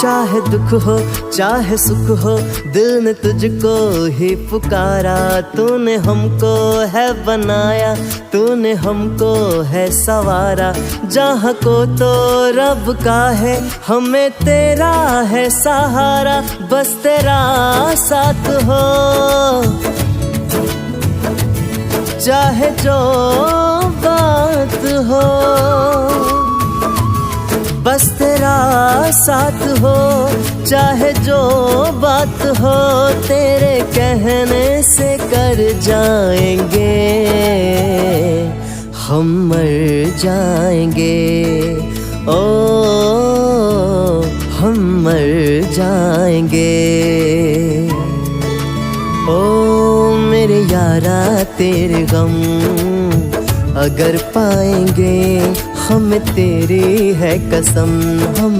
चाहे दुख हो चाहे सुख हो, दिल ने तुझको ही पुकारा। तूने हमको है बनाया, तूने हमको है संवारा। जहाँ को तो रब का है, हमें तेरा है सहारा। बस तेरा साथ हो, चाहे जो बात हो। बस तेरा साथ हो, चाहे जो बात हो। तेरे कहने से कर जाएंगे, हम मर जाएंगे। ओ हम मर जाएंगे। ओ मेरे यारा तेरे गम अगर पाएंगे, हमें तेरी है कसम हम